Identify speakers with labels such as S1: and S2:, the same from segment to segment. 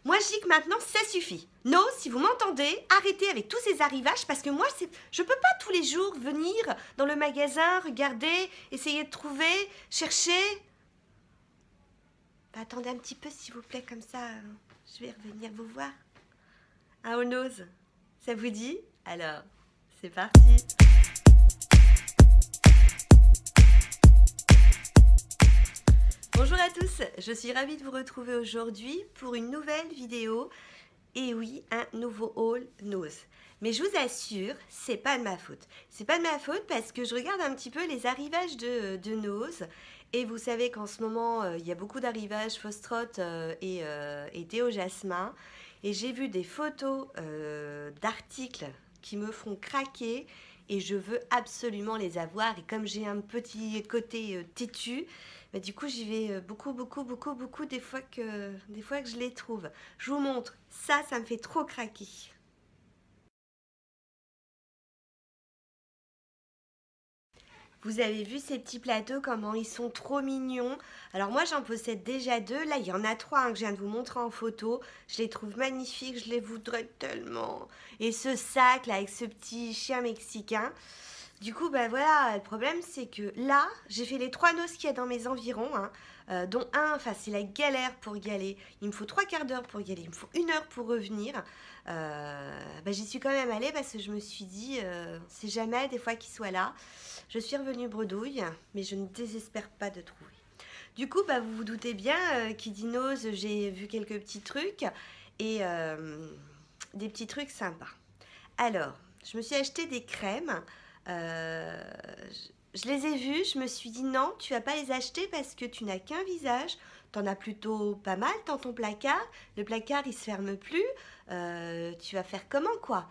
S1: Moi, je dis que maintenant, ça suffit. No, si vous m'entendez, arrêtez avec tous ces arrivages parce que moi, je peux pas tous les jours venir dans le magasin, regarder, essayer de trouver, chercher. Bah, attendez un petit peu, s'il vous plaît, comme ça, je vais revenir vous voir. Ah, on ose. Ça vous dit? Alors, c'est parti. Bonjour à tous, je suis ravie de vous retrouver aujourd'hui pour une nouvelle vidéo. Et oui, un nouveau haul Nose. Mais je vous assure, c'est pas de ma faute. C'est pas de ma faute parce que je regarde un petit peu les arrivages de Nose. Et vous savez qu'en ce moment, il y a beaucoup d'arrivages Foxtrot et Théo Jasmin. Et j'ai vu des photos d'articles qui me font craquer. Et je veux absolument les avoir. Et comme j'ai un petit côté têtu, bah, du coup j'y vais beaucoup des fois que je les trouve. Je vous montre, ça me fait trop craquer. Vous avez vu ces petits plateaux, comment ils sont trop mignons. Alors moi j'en possède déjà deux, là il y en a trois que je viens de vous montrer en photo. Je les trouve magnifiques, je les voudrais tellement. Et ce sac là avec ce petit chien mexicain. Du coup, bah voilà, le problème c'est que là, j'ai fait les 3 noces qu'il y a dans mes environs, hein, dont un, enfin c'est la galère pour y aller. Il me faut 3 quarts d'heure pour y aller, il me faut 1 heure pour revenir. Bah, j'y suis quand même allée parce que je me suis dit, c'est jamais des fois qu'il soit là. Je suis revenue bredouille, mais je ne désespère pas de trouver. Du coup, bah, vous vous doutez bien, qui dit nose, j'ai vu quelques petits trucs et des petits trucs sympas. Alors, je me suis acheté des crèmes. Euh, je les ai vus, je me suis dit non, tu vas pas les acheter parce que tu n'as qu'un visage. T'en as plutôt pas mal dans ton placard. Le placard il se ferme plus. Tu vas faire comment quoi?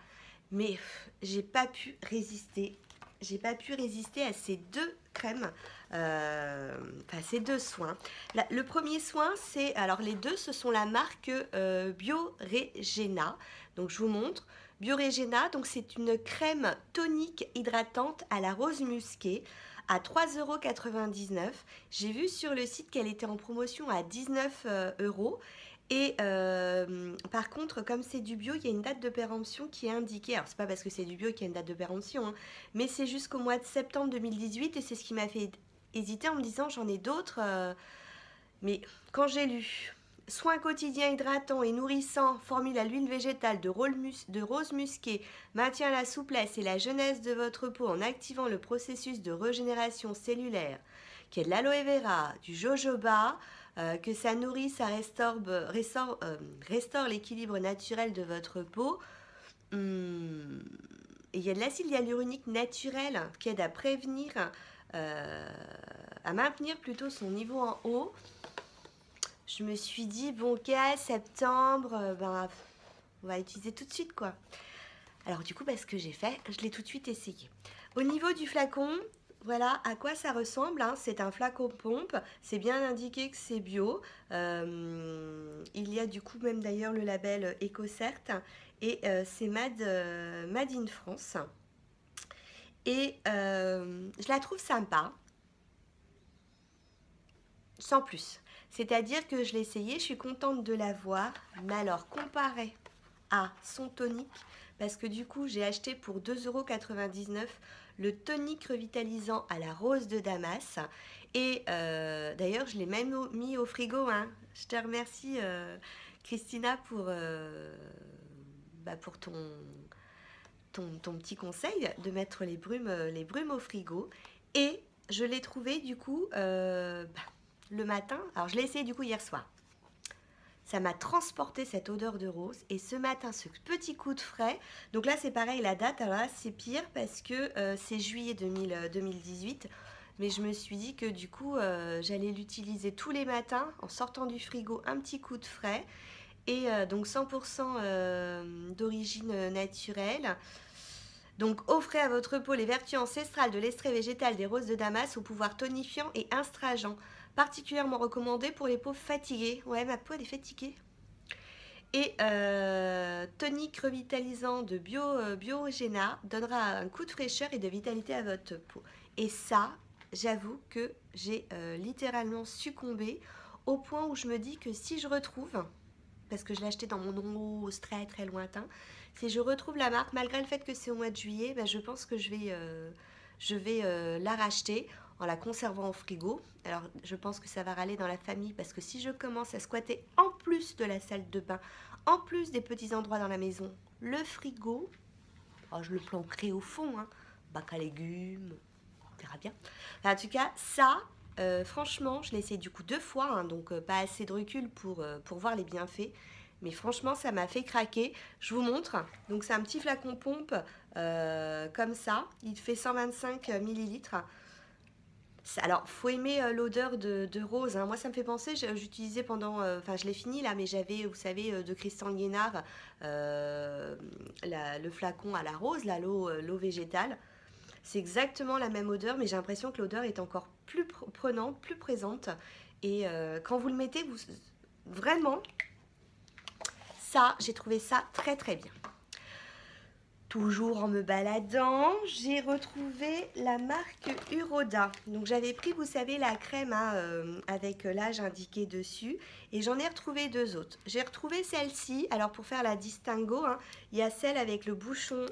S1: Mais j'ai pas pu résister. J'ai pas pu résister à ces deux crèmes, enfin ces deux soins. Le premier soin, c'est, alors les deux, ce sont la marque Bioregena. Donc je vous montre. Bioregena, donc c'est une crème tonique hydratante à la rose musquée à 3,99 €. J'ai vu sur le site qu'elle était en promotion à 19 €. Et par contre, comme c'est du bio, il y a une date de péremption qui est indiquée. Alors, c'est pas parce que c'est du bio qu'il y a une date de péremption, hein, mais c'est jusqu'au mois de septembre 2018 et c'est ce qui m'a fait hésiter en me disant j'en ai d'autres. Mais quand j'ai lu soins quotidiens hydratants et nourrissants, formule à l'huile végétale de rose musquée, maintient la souplesse et la jeunesse de votre peau en activant le processus de régénération cellulaire, qui est de l'aloe vera, du jojoba, que ça nourrit, ça restaure l'équilibre naturel de votre peau. Et il y a de l'acide hyaluronique naturel qui aide à prévenir, à maintenir plutôt son niveau en haut. Je me suis dit, bon, ok, septembre, ben, on va utiliser tout de suite, quoi. Alors, du coup, bah, ce que j'ai fait, je l'ai tout de suite essayé. Au niveau du flacon, voilà à quoi ça ressemble, hein. C'est un flacon pompe, c'est bien indiqué que c'est bio. Il y a du coup même d'ailleurs le label EcoCert et c'est made in France. Et je la trouve sympa, sans plus. C'est-à-dire que je l'ai essayé, je suis contente de l'avoir, mais alors comparé à son tonique, parce que du coup j'ai acheté pour 2,99 € le tonique revitalisant à la rose de Damas, et d'ailleurs je l'ai même mis au frigo, hein. Je te remercie Christina pour ton petit conseil de mettre les brumes au frigo, et je l'ai trouvé du coup le matin. Alors je l'ai essayé du coup hier soir. Ça m'a transporté cette odeur de rose. Et ce matin, ce petit coup de frais. Donc là, c'est pareil, la date, alors là, c'est pire parce que c'est juillet 2018. Mais je me suis dit que du coup, j'allais l'utiliser tous les matins en sortant du frigo, un petit coup de frais. Et donc 100% d'origine naturelle. Donc offrez à votre peau les vertus ancestrales de l'extrait végétal des roses de Damas au pouvoir tonifiant et astringent, particulièrement recommandé pour les peaux fatiguées. Ouais, ma peau elle est fatiguée. Et tonique revitalisant de Bioregena donnera un coup de fraîcheur et de vitalité à votre peau. Et ça, j'avoue que j'ai littéralement succombé au point où je me dis que si je retrouve, parce que je l'ai acheté dans mon rose très très lointain. Si je retrouve la marque, malgré le fait que c'est au mois de juillet, ben, je pense que je vais la racheter en la conservant au frigo. Alors je pense que ça va râler dans la famille parce que si je commence à squatter en plus de la salle de bain, en plus des petits endroits dans la maison, le frigo, oh, je le planquerai au fond, hein, bac à légumes, on verra bien. Enfin, en tout cas, ça, franchement, je l'ai essayé du coup 2 fois, hein, donc pas assez de recul pour voir les bienfaits. Mais franchement, ça m'a fait craquer. Je vous montre. Donc, c'est un petit flacon pompe comme ça. Il fait 125 millilitres. Alors, faut aimer l'odeur de rose, hein. Moi, ça me fait penser, j'utilisais pendant... Enfin, je l'ai fini là, mais j'avais, vous savez, de Christian Liénard, le flacon à la rose, l'eau végétale. C'est exactement la même odeur, mais j'ai l'impression que l'odeur est encore plus prenante, plus présente. Et quand vous le mettez, vraiment... Ça, j'ai trouvé ça très très bien. Toujours en me baladant, j'ai retrouvé la marque Uroda. Donc j'avais pris, vous savez, la crème hein, avec l'âge indiqué dessus. Et j'en ai retrouvé 2 autres. J'ai retrouvé celle-ci. Alors pour faire la distinguo, hein, il y a celle avec le bouchon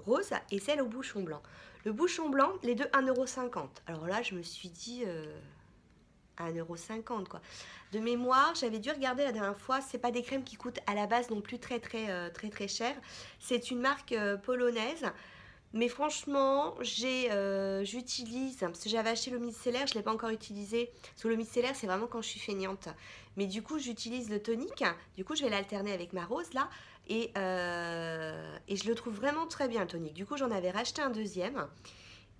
S1: rose et celle au bouchon blanc. Le bouchon blanc, les deux 1,50 €. Alors là, je me suis dit... à 1,50 € quoi. De mémoire, j'avais dû regarder la dernière fois, c'est pas des crèmes qui coûtent à la base non plus très cher. C'est une marque polonaise. Mais franchement, j'utilise, parce que j'avais acheté le micellaire, je ne l'ai pas encore utilisé. Parce que le micellaire, c'est vraiment quand je suis feignante. Mais du coup, j'utilise le tonique. Du coup, je vais l'alterner avec ma rose là. Et je le trouve vraiment très bien, le tonique. Du coup, j'en avais racheté un deuxième.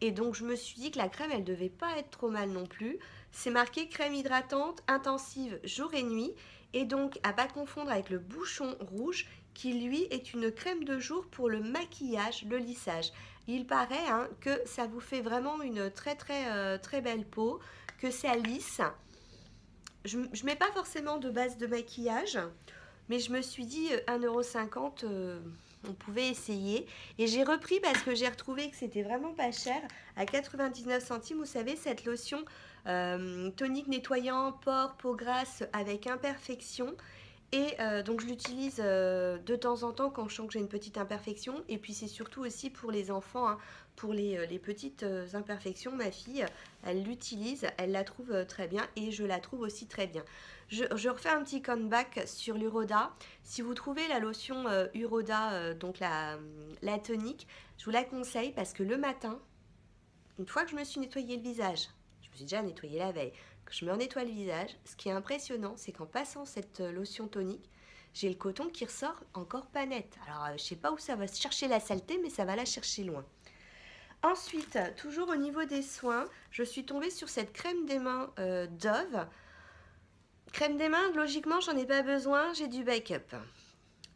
S1: Et donc, je me suis dit que la crème, elle devait pas être trop mal non plus. C'est marqué crème hydratante intensive jour et nuit. Et donc, à pas confondre avec le bouchon rouge, qui lui est une crème de jour pour le maquillage, le lissage. Il paraît hein, que ça vous fait vraiment une très belle peau, que ça lisse. Je ne mets pas forcément de base de maquillage, mais je me suis dit 1,50 €, on pouvait essayer. Et j'ai repris parce que j'ai retrouvé que c'était vraiment pas cher, à 99 centimes, vous savez, cette lotion tonique nettoyant, pores, peau grasse avec imperfection. Et donc je l'utilise de temps en temps quand je sens que j'ai une petite imperfection. Et puis c'est surtout aussi pour les enfants, hein, pour les petites imperfections. Ma fille, elle l'utilise, elle la trouve très bien et je la trouve aussi très bien. Je refais un petit comeback sur l'Uroda. Si vous trouvez la lotion Uroda, donc la tonique, je vous la conseille parce que le matin, une fois que je me suis nettoyé le visage, je me suis déjà nettoyé la veille, que je me nettoie le visage, ce qui est impressionnant, c'est qu'en passant cette lotion tonique, j'ai le coton qui ressort encore pas net. Alors, je sais pas où ça va chercher la saleté, mais ça va la chercher loin. Ensuite, toujours au niveau des soins, je suis tombée sur cette crème des mains Dove. Crème des mains, logiquement, j'en ai pas besoin, j'ai du backup.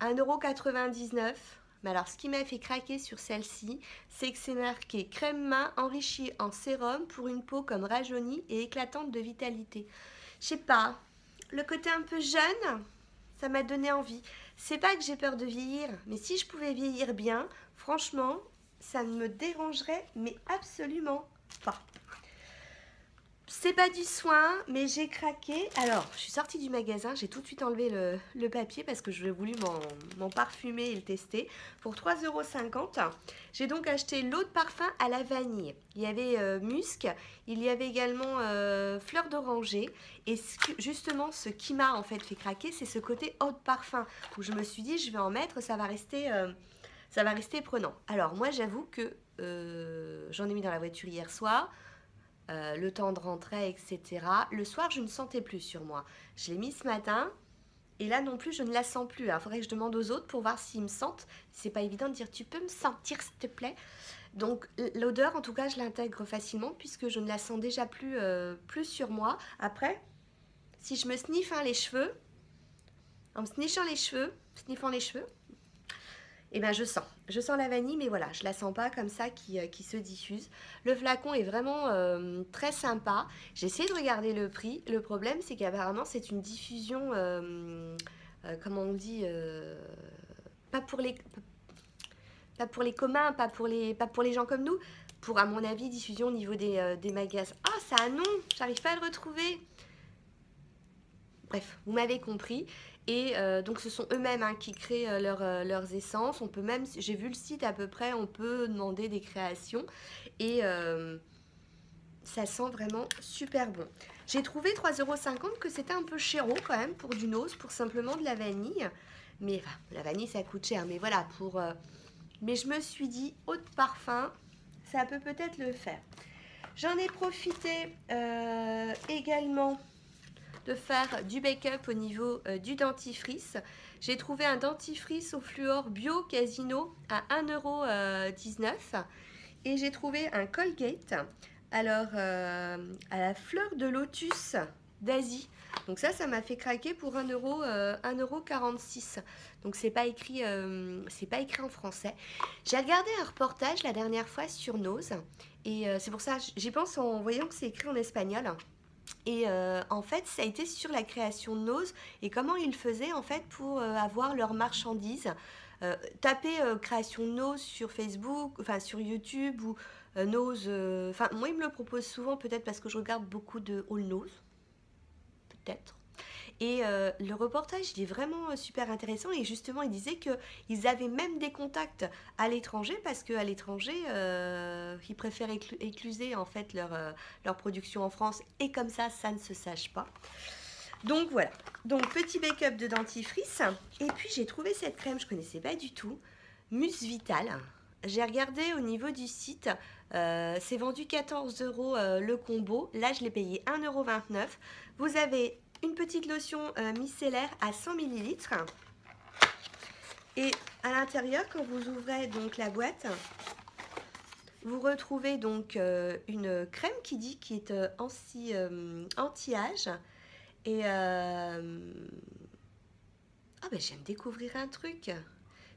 S1: 1,99 €. Mais alors, ce qui m'a fait craquer sur celle-ci, c'est que c'est marqué crème main enrichie en sérum pour une peau comme rajeunie et éclatante de vitalité. Je sais pas, le côté un peu jeune, ça m'a donné envie. C'est pas que j'ai peur de vieillir, mais si je pouvais vieillir bien, franchement, ça ne me dérangerait, mais absolument pas. C'est pas du soin, mais j'ai craqué. Alors, je suis sortie du magasin, j'ai tout de suite enlevé le papier parce que je voulais m'en parfumer et le tester. Pour 3,50 €, j'ai donc acheté l'eau de parfum à la vanille. Il y avait musc, il y avait également fleur d'oranger. Et justement, ce qui m'a en fait craquer, c'est ce côté eau de parfum. Où je me suis dit, je vais en mettre, ça va rester prenant. Alors, moi, j'avoue que j'en ai mis dans la voiture hier soir. Le temps de rentrer, etc. Le soir, je ne sentais plus sur moi. Je l'ai mis ce matin et là non plus, je ne la sens plus. Il faudrait que je demande aux autres pour voir s'ils me sentent. C'est pas évident de dire tu peux me sentir s'il te plaît. Donc l'odeur, en tout cas, je l'intègre facilement puisque je ne la sens déjà plus sur moi. Après, si je me sniffe les cheveux, en me sniffant les cheveux, et ben je sens la vanille, mais voilà, je la sens pas comme ça qui se diffuse. Le flacon est vraiment très sympa. J'ai essayé de regarder le prix. Le problème, c'est qu'apparemment, c'est une diffusion, comment on dit, pas pour les communs, pas pour les gens comme nous. Pour, à mon avis, diffusion au niveau des magasins. Ah, ça a un nom, j'arrive pas à le retrouver. Bref, vous m'avez compris. Et donc ce sont eux-mêmes hein, qui créent leurs essences. On peut même, j'ai vu le site à peu près, on peut demander des créations. Et ça sent vraiment super bon. J'ai trouvé 3,50 € que c'était un peu chéro quand même pour du Nose, pour simplement de la vanille. Mais enfin, la vanille ça coûte cher. Mais voilà, mais je me suis dit, eau de parfum, ça peut peut-être le faire. J'en ai profité également de faire du make-up au niveau du dentifrice. J'ai trouvé un dentifrice au fluor bio Casino à 1,19 € et j'ai trouvé un Colgate alors à la fleur de lotus d'Asie. Donc ça m'a fait craquer pour 1,46 €. Donc c'est pas écrit en français. J'ai regardé un reportage la dernière fois sur Nose et c'est pour ça j'y pense en voyant que c'est écrit en espagnol. Et en fait, ça a été sur la création de Nose et comment ils faisaient en fait pour avoir leurs marchandises. Tapez création Nose sur Facebook, enfin sur YouTube ou Nose. Enfin, moi, ils me le proposent souvent, peut-être parce que je regarde beaucoup de All Nose, peut-être. Et le reportage, il est vraiment super intéressant. Et justement, il disait qu'ils avaient même des contacts à l'étranger parce qu'à l'étranger, ils préfèrent écluser en fait leur production en France. Et comme ça ne se sache pas. Donc voilà. Donc petit make-up de dentifrice. Et puis j'ai trouvé cette crème, je ne connaissais pas du tout. Mousse Vital. J'ai regardé au niveau du site. C'est vendu 14 € le combo. Là, je l'ai payé 1,29 €. Vous avez une petite lotion micellaire à 100 ml. Et à l'intérieur, quand vous ouvrez donc la boîte, vous retrouvez donc une crème qui est anti-âge. Et ah ben, je viens de découvrir un truc.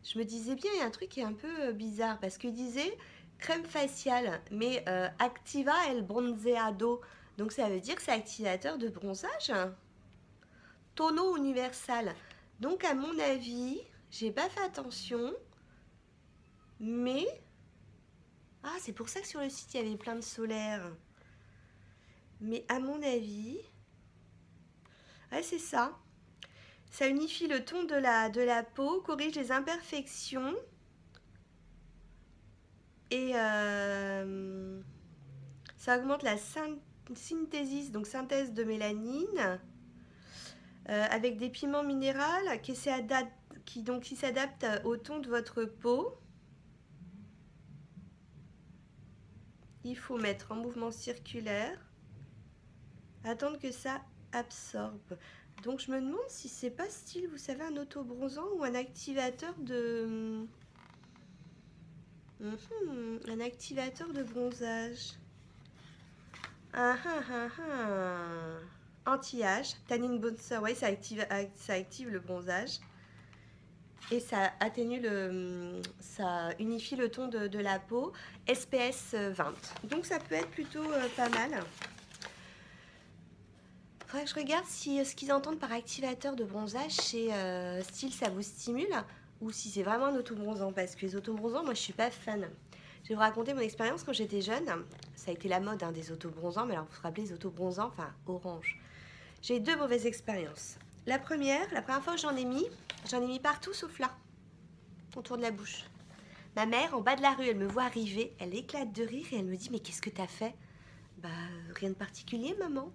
S1: Je me disais bien, il y a un truc qui est un peu bizarre parce qu'il disait crème faciale, mais Activa el Bronzeado. Donc ça veut dire que c'est activateur de bronzage. Tono universal. Donc à mon avis, j'ai pas fait attention, mais ah, c'est pour ça que sur le site il y avait plein de solaire. Mais à mon avis, ouais, c'est ça. Ça unifie le ton de la peau, corrige les imperfections et ça augmente la synthèse, donc synthèse de mélanine. Avec des pigments minéraux qui s'adaptent au ton de votre peau. Il faut mettre en mouvement circulaire. Attendre que ça absorbe. Donc je me demande si c'est pas style, vous savez, un auto-bronzant ou un activateur de... un activateur de bronzage. Anti-âge, tanning bouncer, ouais, ça active le bronzage et ça atténue ça unifie le ton de la peau. SPS 20, donc ça peut être plutôt pas mal. Faudrait que je regarde si ce qu'ils entendent par activateur de bronzage c'est style ça vous stimule ou si c'est vraiment un auto-bronzant, parce que les auto-bronzants, moi je suis pas fan. Je vais vous raconter mon expérience quand j'étais jeune. Ça a été la mode hein, des auto-bronzants, mais alors vous vous rappelez les auto-bronzants, enfin orange. J'ai eu 2 mauvaises expériences. La première fois que j'en ai mis partout sauf là, autour de la bouche. Ma mère, en bas de la rue, elle me voit arriver, elle éclate de rire et elle me dit « Mais qu'est-ce que t'as fait ?» Bah, rien de particulier, maman.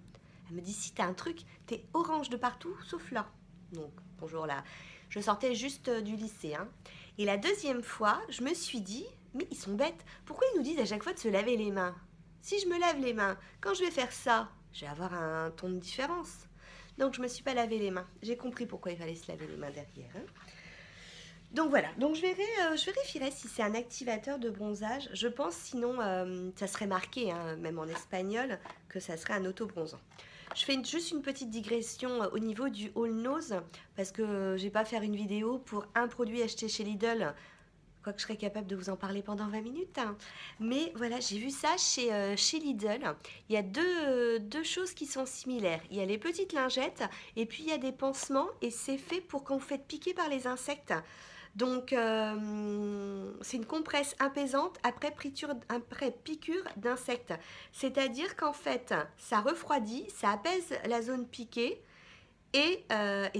S1: Elle me dit « Si t'as un truc, t'es orange de partout sauf là. » Donc, bonjour là. Je sortais juste du lycée. Hein. Et la deuxième fois, je me suis dit « Mais ils sont bêtes. Pourquoi ils nous disent à chaque fois de se laver les mains? Si je me lave les mains, quand je vais faire ça, je vais avoir un ton de différence. » Donc je ne me suis pas lavé les mains. J'ai compris pourquoi il fallait se laver les mains derrière. Hein. Donc voilà, donc je vérifierai si c'est un activateur de bronzage. Je pense sinon, ça serait marqué, hein, même en espagnol, que ça serait un auto-bronzant. Je fais juste une petite digression au niveau du All Nose, parce que je ne vais pas faire une vidéo pour un produit acheté chez Lidl. Quoique je serais capable de vous en parler pendant 20 minutes. Hein. Mais voilà, j'ai vu ça chez Lidl. Il y a deux choses qui sont similaires. Il y a les petites lingettes et puis il y a des pansements. Et c'est fait pour quand vous faites piquer par les insectes. Donc, c'est une compresse apaisante après piqûre d'insectes. C'est-à-dire qu'en fait, ça refroidit, ça apaise la zone piquée. Et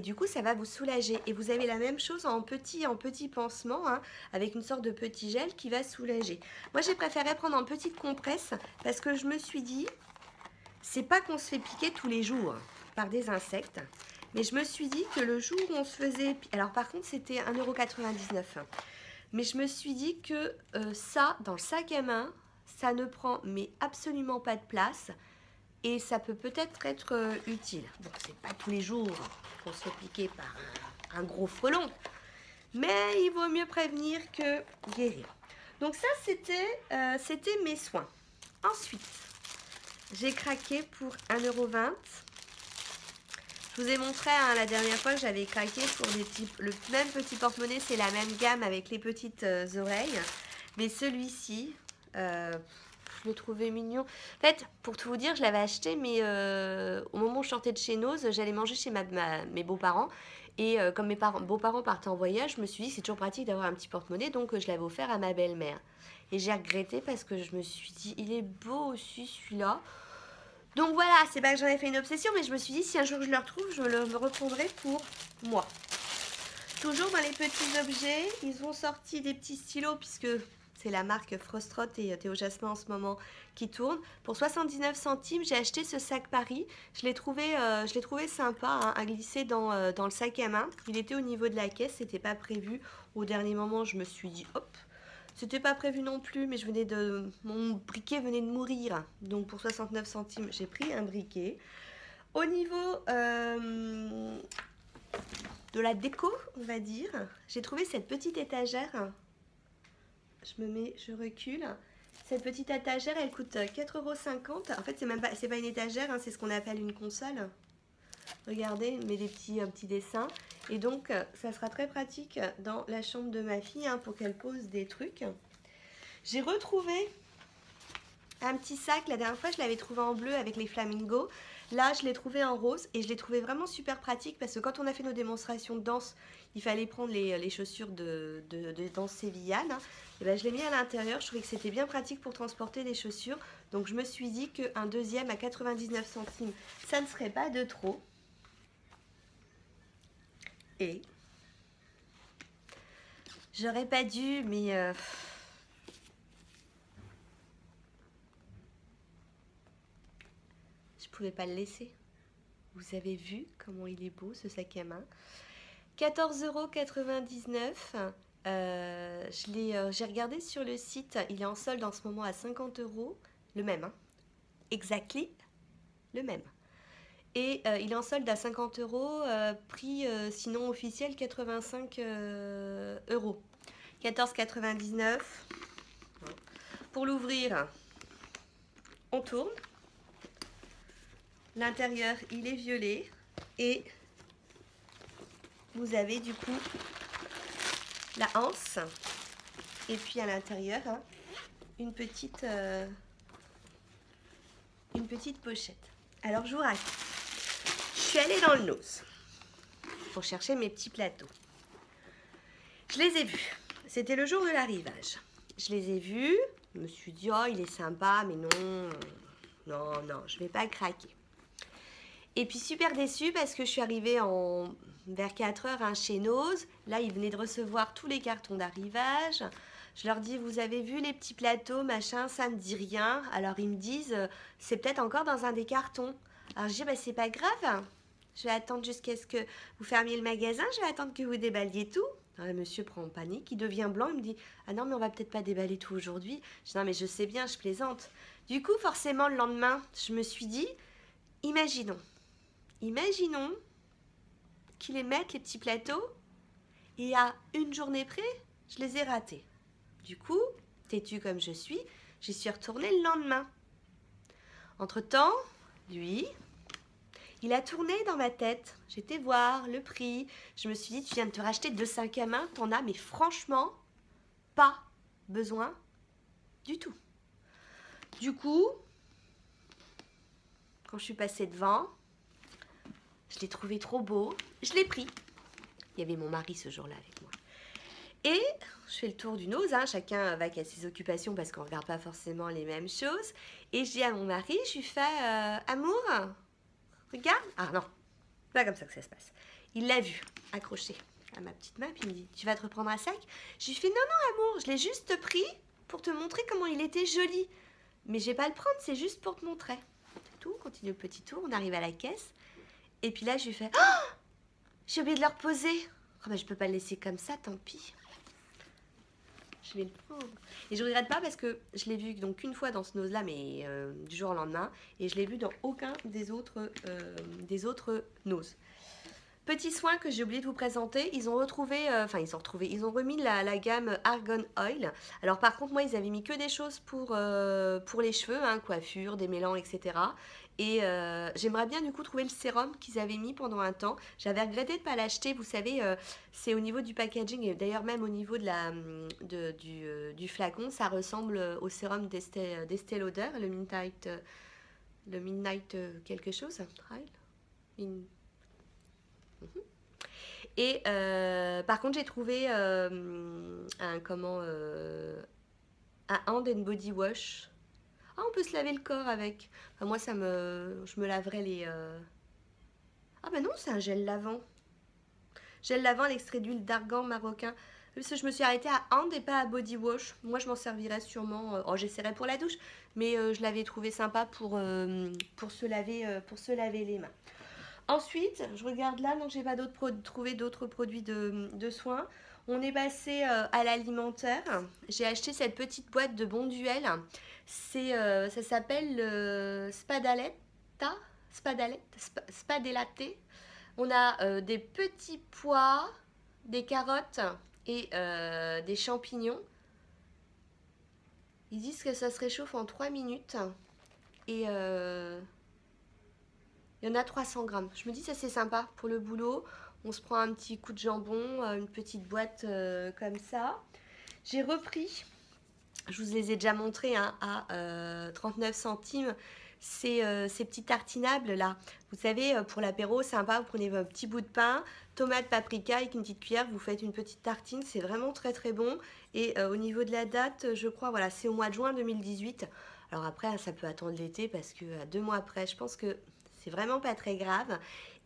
S1: du coup, ça va vous soulager. Et vous avez la même chose en petit pansement, hein, avec une sorte de petit gel qui va soulager. Moi, j'ai préféré prendre en petite compresse parce que je me suis dit, c'est pas qu'on se fait piquer tous les jours par des insectes, mais je me suis dit que le jour où on se faisait... Alors par contre, c'était 1,99 €. Mais je me suis dit que ça, dans le sac à main, ça ne prend mais absolument pas de place. Et ça peut peut-être être utile. Bon, c'est pas tous les jours qu'on se fait piquer par un gros frelon. Mais il vaut mieux prévenir que guérir. Donc ça, c'était mes soins. Ensuite, j'ai craqué pour 1,20 €. Je vous ai montré hein, la dernière fois que j'avais craqué pour le même petit porte-monnaie. C'est la même gamme avec les petites oreilles. Mais celui-ci... je le trouvais mignon. En fait, pour tout vous dire, je l'avais acheté, mais au moment où je sortais de chez Nose, j'allais manger chez mes beaux-parents. Et comme mes beaux-parents partaient en voyage, je me suis dit c'est toujours pratique d'avoir un petit porte-monnaie, donc je l'avais offert à ma belle-mère. Et j'ai regretté parce que je me suis dit, il est beau aussi celui-là. Donc voilà, c'est pas que j'en ai fait une obsession, mais je me suis dit, si un jour je le retrouve, je le reprendrai pour moi. Toujours dans les petits objets, ils ont sorti des petits stylos, puisque... c'est la marque Frostrot et Théo Jasmin en ce moment qui tourne. Pour 79 centimes, j'ai acheté ce sac Paris. Je l'ai trouvé sympa hein, à glisser dans le sac à main. Il était au niveau de la caisse, c'était pas prévu. Au dernier moment, je me suis dit, hop, c'était pas prévu non plus, mais mon briquet venait de mourir. Donc pour 69 centimes, j'ai pris un briquet. Au niveau de la déco, on va dire, j'ai trouvé cette petite étagère. Je recule. Cette petite étagère, elle coûte 4,50 €. En fait, c'est pas une étagère, hein, c'est ce qu'on appelle une console. Regardez, mais des petits dessins. Et donc, ça sera très pratique dans la chambre de ma fille hein, pour qu'elle pose des trucs. J'ai retrouvé un petit sac. La dernière fois, je l'avais trouvé en bleu avec les flamingos. Là, je l'ai trouvé en rose et je l'ai trouvé vraiment super pratique parce que quand on a fait nos démonstrations de danse, il fallait prendre les chaussures de danse sévillane. Et ben, je l'ai mis à l'intérieur. Je trouvais que c'était bien pratique pour transporter les chaussures. Donc, je me suis dit qu'un deuxième à 99 centimes, ça ne serait pas de trop. Et j'aurais pas dû, mais... je pouvais pas le laisser. Vous avez vu comment il est beau ce sac à main. 14,99 €. J'ai regardé sur le site, il est en solde en ce moment à 50 €. Le même, hein. Exactly, le même. Et il est en solde à 50 €, prix sinon officiel 85 €. 14,99 €. Pour l'ouvrir, on tourne. L'intérieur, il est violet. Et vous avez du coup la anse. Et puis à l'intérieur, hein, une petite pochette. Alors je vous raconte. Je suis allée dans le Nose pour chercher mes petits plateaux. Je les ai vus. C'était le jour de l'arrivage. Je les ai vus. Je me suis dit, oh, il est sympa, mais non, je ne vais pas craquer. Et puis super déçue parce que je suis arrivée vers 4 h hein, chez Nose. Là, ils venaient de recevoir tous les cartons d'arrivage. Je leur dis, vous avez vu les petits plateaux, machin, ça me dit rien. Alors ils me disent, c'est peut-être encore dans un des cartons. Alors je dis, bah, c'est pas grave. Je vais attendre jusqu'à ce que vous fermiez le magasin. Je vais attendre que vous déballiez tout. Alors, le monsieur prend en panique, il devient blanc. Il me dit, ah non, mais on va peut-être pas déballer tout aujourd'hui. Je dis, non, mais je sais bien, je plaisante. Du coup, forcément, le lendemain, je me suis dit, imaginons qu'ils les mettent, les petits plateaux, et à une journée près, je les ai ratés. Du coup, têtue comme je suis, j'y suis retournée le lendemain. Entre-temps, lui, il a tourné dans ma tête. J'étais voir le prix. Je me suis dit, tu viens de te racheter 2 sacs à main, t'en as, mais franchement, pas besoin du tout. Du coup, quand je suis passée devant, je l'ai trouvé trop beau, je l'ai pris. Il y avait mon mari ce jour-là avec moi. Et je fais le tour du Nose, hein, chacun va qu'à ses occupations parce qu'on ne regarde pas forcément les mêmes choses. Et je dis à mon mari, je lui fais amour, regarde. Ah non, pas comme ça que ça se passe. Il l'a vu, accroché à ma petite main, puis il me dit, tu vas te reprendre un sac? Je lui fais, non, non, amour, je l'ai juste pris pour te montrer comment il était joli. Mais je vais pas le prendre, c'est juste pour te montrer. Tout, on continue le petit tour, on arrive à la caisse. Et puis là, je lui fais, oh, j'ai oublié de le reposer. Oh, ben, je peux pas le laisser comme ça, tant pis. Je vais le prendre. Et je regrette pas parce que je l'ai vu donc une fois dans ce nose là, mais du jour au lendemain, et je l'ai vu dans aucun des autres noses. Petit soin que j'ai oublié de vous présenter, ils ont retrouvé, ils ont remis la gamme Argan Oil. Alors par contre, moi, ils avaient mis que des choses pour les cheveux, hein, coiffure, démêlant, etc. Et j'aimerais bien du coup trouver le sérum qu'ils avaient mis pendant un temps. J'avais regretté de ne pas l'acheter, vous savez, c'est au niveau du packaging et d'ailleurs même au niveau du flacon, ça ressemble au sérum d'Estée Lauder, le Midnight quelque chose, Et par contre, j'ai trouvé un hand and body wash. Ah, on peut se laver le corps avec. Enfin, moi, je me laverais les... Ah ben non, c'est un gel lavant. Gel lavant à l'extrait d'huile d'argan marocain. Parce que je me suis arrêtée à hand et pas à body wash. Moi, je m'en servirais sûrement... Oh, j'essaierai pour la douche. Mais je l'avais trouvé sympa pour se laver les mains. Ensuite, je regarde là, non, j'ai pas trouvé d'autres produits de soins. On est passé à l'alimentaire. J'ai acheté cette petite boîte de Bonduelle. Ça s'appelle Spadaletta. Spadellate. On a des petits pois, des carottes et des champignons. Ils disent que ça se réchauffe en 3 minutes. Et... il y en a 300 grammes. Je me dis ça c'est sympa pour le boulot. On se prend un petit coup de jambon, une petite boîte comme ça. J'ai repris, je vous les ai déjà montrés hein, à 39 centimes, ces petits tartinables là. Vous savez, pour l'apéro, sympa, vous prenez un petit bout de pain, tomate, paprika avec une petite cuillère, vous faites une petite tartine, c'est vraiment très très bon. Et au niveau de la date, je crois, voilà, c'est au mois de juin 2018. Alors après, ça peut attendre l'été parce que 2 mois après, je pense que c'est vraiment pas très grave.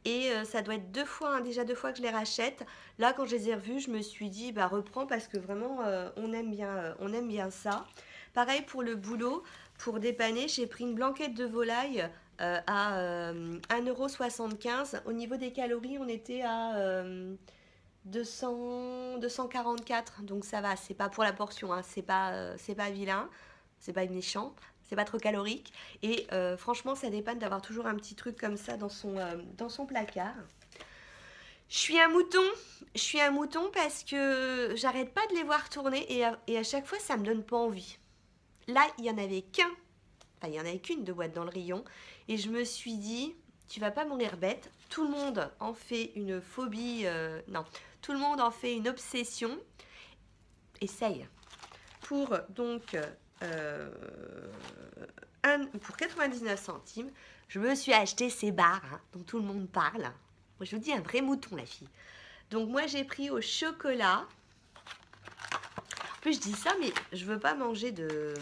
S1: Et ça doit être déjà deux fois que je les rachète. Là, quand je les ai revus, je me suis dit, bah reprends parce que vraiment, on aime bien ça. Pareil pour le boulot, pour dépanner, j'ai pris une blanquette de volaille à 1,75 €. Au niveau des calories, on était à 244. Donc ça va, c'est pas pour la portion, hein, c'est pas vilain, c'est pas méchant. C'est pas trop calorique et franchement ça dépanne d'avoir toujours un petit truc comme ça dans son placard. Je suis un mouton parce que j'arrête pas de les voir tourner et à chaque fois ça me donne pas envie. Là il y en avait qu'une de boîte dans le rayon et je me suis dit tu vas pas mourir bête, tout le monde en fait une phobie, non, tout le monde en fait une obsession. Essaye. Pour donc pour 99 centimes, je me suis acheté ces barres hein, dont tout le monde parle. Moi, je vous dis un vrai mouton, la fille. Donc, moi, j'ai pris au chocolat. En plus, je dis ça, mais je veux pas manger de...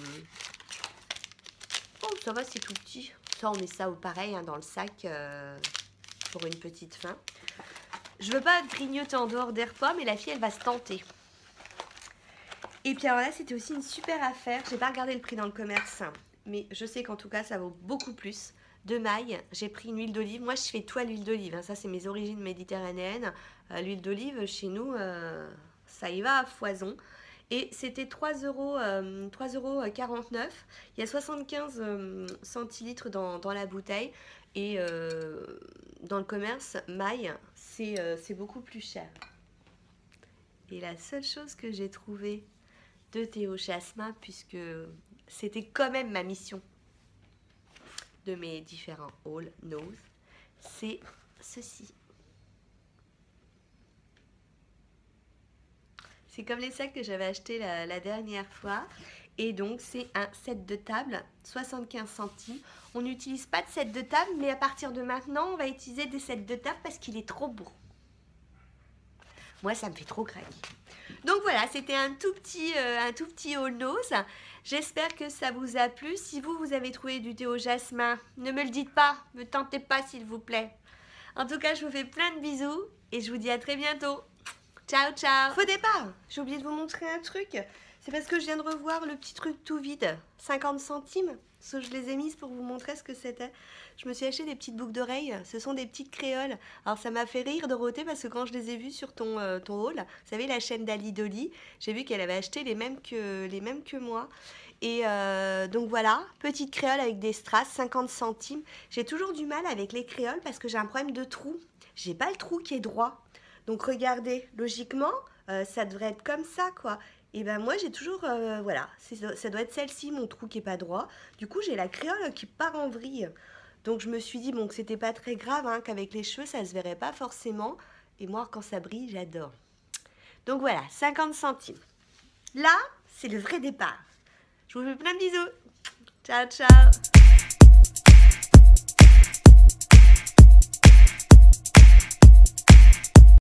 S1: Oh, ça va, c'est tout petit. Ça, on met ça au pareil hein, dans le sac pour une petite faim. Je veux pas grignoter en dehors des repas, mais la fille, elle va se tenter. Et puis alors là, c'était aussi une super affaire. J'ai pas regardé le prix dans le commerce, mais je sais qu'en tout cas, ça vaut beaucoup plus. De maille, j'ai pris une huile d'olive. Moi, je fais tout à l'huile d'olive. Hein. Ça, c'est mes origines méditerranéennes. L'huile d'olive, chez nous, ça y va à foison. Et c'était 3,49 €. Il y a 75 centilitres dans la bouteille. Et dans le commerce, maille, c'est beaucoup plus cher. Et la seule chose que j'ai trouvée de Théo Jasmin, puisque c'était quand même ma mission de mes différents haul nose, c'est ceci. C'est comme les sacs que j'avais acheté la dernière fois. Et donc, c'est un set de table, 75 centimes. On n'utilise pas de set de table, mais à partir de maintenant, on va utiliser des sets de table parce qu'il est trop beau. Moi, ça me fait trop craquer. Donc voilà, c'était un tout petit haul nose. J'espère que ça vous a plu. Si vous avez trouvé du thé au jasmin, ne me le dites pas. Ne tentez pas, s'il vous plaît. En tout cas, je vous fais plein de bisous et je vous dis à très bientôt. Ciao, ciao. Faux départ, j'ai oublié de vous montrer un truc. C'est parce que je viens de revoir le petit truc tout vide, 50 centimes. Sauf que je les ai mises pour vous montrer ce que c'était. Je me suis acheté des petites boucles d'oreilles. Ce sont des petites créoles. Alors ça m'a fait rire, Dorothée, parce que quand je les ai vues sur ton haul, vous savez, la chaîne d'Ali Dolly, j'ai vu qu'elle avait acheté les mêmes que moi. Et donc voilà, petite créole avec des strass, 50 centimes. J'ai toujours du mal avec les créoles parce que j'ai un problème de trou. J'ai pas le trou qui est droit. Donc regardez, logiquement, ça devrait être comme ça, quoi. Et ben moi j'ai toujours, voilà, ça doit être celle-ci, mon trou qui est pas droit. Du coup j'ai la créole qui part en vrille. Donc je me suis dit, bon, que c'était pas très grave, hein, qu'avec les cheveux ça se verrait pas forcément. Et moi quand ça brille, j'adore. Donc voilà, 50 centimes. Là, c'est le vrai départ. Je vous fais plein de bisous. Ciao, ciao.